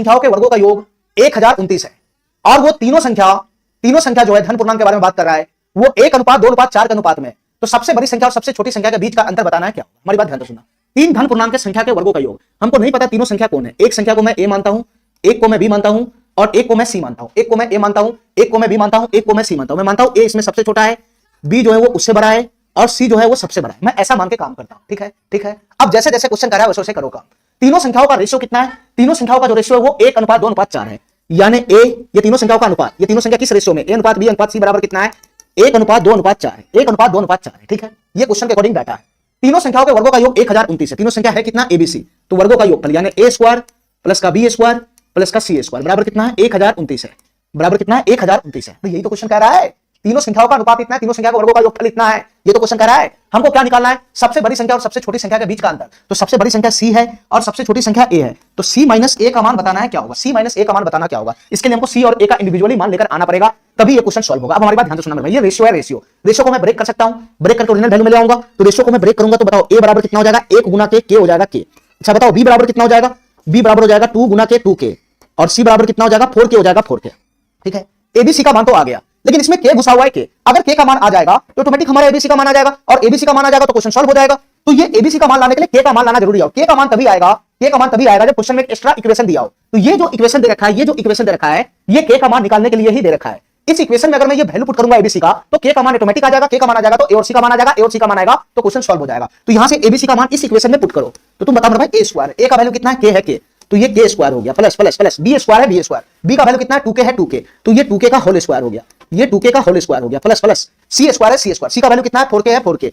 संख्याओं के वर्गों का योग 1029 है और वो तीनों संख्या जो है धन पूर्णांक के बारे में बात कर रहा है वो 1:2:4 के अनुपात में। तो सबसे बड़ी संख्या और सबसे छोटी संख्या के बीच का अंतर बताना है क्या। हमारी बात ध्यान से सुनना। तीन धन पूर्णांक संख्या के वर्गों का योग, हमको नहीं पता तीनों संख्या कौन है। एक संख्या को मैं ए मानता हूं, एक को मैं बी मानता हूं और एक को मैं सी मानता हूं। एक को मैं ए मानता हूं, एक को मैं बी मानता हूं, एक को मैं सी मानता हूं। मैं मानता हूं ए इसमें सबसे छोटा है, बी जो है वो उससे बड़ा है और सी जो है वो सबसे बड़ा है। मैं ऐसा मान के काम करता हूं। ठीक है, ठीक है। अब जैसे जैसे क्वेश्चन कर रहा है वैसे वैसे करो काम। तीनों संख्याओं का रेशियो कितना है? तीनों संख्याओं का जो रेशियो है वो 1:2:4 है। यानी ए, ये तीनों संख्याओं का अनुपात, ये तीनों संख्या किस रेशियो में? ए अनुपात बी अनुपात सी बराबर कितना है? 1:2:4 है। 1:2:4 है। ठीक है, ये क्वेश्चन के अकॉर्डिंग डाटा है। तीनों संख्याओं के वर्गों का योग 1029 है। तीनों संख्या है कितना? एबीसी। तो वर्गों का योग यानी ए स्क्वायर प्लस का बी स्क्वायर प्लस का सी स्क्वायर बराबर कितना है? 1029 है। बराबर कितना है? 1029 है। तो यही तो क्वेश्चन कह रहा है। तीनों संख्याओं का अनुपात इतना है, तीनों संख्या के वर्गों का योगफल इतना है। ये तो क्वेश्चन कह रहा है। हमको क्या निकालना है? सबसे बड़ी संख्या और सबसे छोटी संख्या के बीच का अंतर। तो सबसे बड़ी संख्या सी है और सबसे छोटी संख्या ए है। तो सी माइनस ए का मान बताना है क्या होगा। सी माइनस ए का मान बताना क्या होगा। इसके लिए हमको सी और ए का इंडिविजुअली मान लेकर आना पड़ेगा, तभी ये क्वेश्चन सॉल्व होगा। अब हमारी बात ध्यान से सुनना। ये रेशियो है, रेशियो को मैं ब्रेक कर सकता हूं, ब्रेक करके ओरिजिनल वैल्यू में ले आऊंगा। तो रेशियो को मैं ब्रेक करूंगा तो बताओ ए बराबर कितना हो जाएगा? 1 गुना के हो जाएगा के। अच्छा बताओ बी बराबर कितना हो जाएगा? बी बराबर हो जाएगा 2 गुना के 2 और सी बराबर कितना हो जाएगा? 4 हो जाएगा 4 ठीक है, एबीसी का मान तो आ गया, लेकिन इसमें के घुसा हुआ है के। अगर के का मान आ जाएगा तो ऑटोमेटिक हमारा एबीसी का मान आ जाएगा और एबीसी का मान आ जाएगा तो क्वेश्चन सॉल्व हो जाएगा। तो ये एबीसी का मान लाने के लिए के का मान लाना जरूरी है। के का मान तभी आएगा, जब क्वेश्चन में एक एक्स्ट्रा इक्वेशन दिया हो। तो ये जो इक्वेशन दे रखा है, ये के का मान निकालने के लिए ही दे रखा है। इस इक्वेशन में अगर मैं ये वैल्यू पुट करूंगा एबीसी का तो के का मान ऑटोमेटिक आ जाएगा। के का मान आ जाएगा तो ए और सी का मान आ जाएगा, ए और सी का मान आएगा तो क्वेश्चन सॉल्व हो जाएगा। तो यहां से एबीसी का मान इस इक्वेशन में पुट करो तो तुम बताओ भाई ए स्क्वायर, ए का वैल्यू कितना है? के है के, तो ये के स्क्वायर हो गया plus plus plus B square है बी स्क्वायर, बी का वैल्यू कितना है? 2k है 2k, तो ये 2k का होल स्क्वायर हो गया, ये 2k का होल स्क्वायर हो गया प्लस प्लस सी स्क्वायर है सी स्क्वायर, सी का वैल्यू कितना है? 4k है 4k,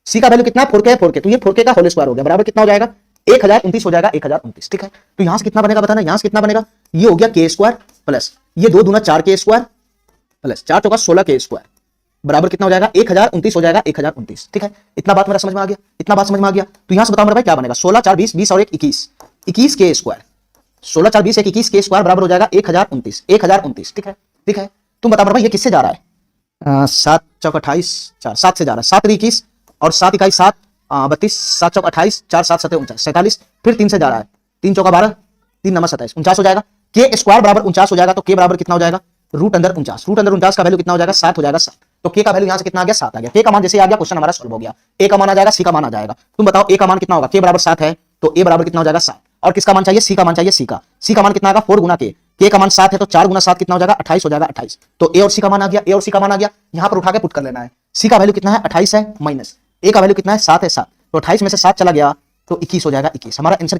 सी का वैल्यू कितना है? 4k है 4k, तो ये 4k का होल स्क्वायर हो गया बराबर कितना हो जाएगा? 1029 हो जाएगा 1029। ठीक है, तो यहां से कितना बनेगा बताना, यहां से कितना बनेगा? ये हो गया के स्क्वायर प्लस ये 2 दूना 4k स्क्वायर प्लस 4 चौका 16k स्क्वायर बराबर कितना हो जाएगा? 1029 हो जाएगा 1029। ठीक है, इतना बात मेरा समझ में आ गया, इतना बात समझ में आ गया। तो यहां से बताओ मेरा भाई क्या बनेगा? 16 4 20 20 और 1 21, 21 के स्क्वायर, 16 4 20 21 के स्क्वायर बराबर हो जाएगा 1029 1029। ठीक है, ठीक है। तुम बताओ मेरा भाई ये किससे जा रहा है? 7 चौक 28 4 7 से जा रहा है, 7 21 और 7 इकाई 7 32, 7 चौक 28 4 7 7 49 47, फिर 3 से जा रहा है, 3 चौका 12 3 नंबर 27 49 हो जाएगा। के स्क्वायर बराबर 49 हो जाएगा, तो के बराबर कितना हो जाएगा? रूट अंदर 49 का वैल्यू कितना हो जाएगा? 7 हो जाएगा 7, तो के का वैल्यू यहां से कितना आ गया? 7 आ गया। के का मान जैसे आ गया क्वेश्चन हमारा सॉल्व हो गया। ए का मान आ जाएगा, सी का मान आ जाएगा। तुम बताओ ए का मान कितना होगा? के बराबर 7 है तो ए बराबर कितना हो जाएगा? 7, और किसका मान चाहिए? सी का मान चाहिए, सी का मान कितना आएगा? 4 गुना के का मान 7 है तो 4 गुना 7 कितना हो जाएगा? 28 हो जाएगा 28, तो ए और सी का मान आ गया, ए और सी का मान आ गया। यहां पर उठा के पुट कर लेना है। सी का वैल्यू कितना है? 28 है माइनस ए का वैल्यू कितना है? 7 है 7, तो 28 में से 7 चला गया तो 21 हो जाएगा 21। हमारा आंसर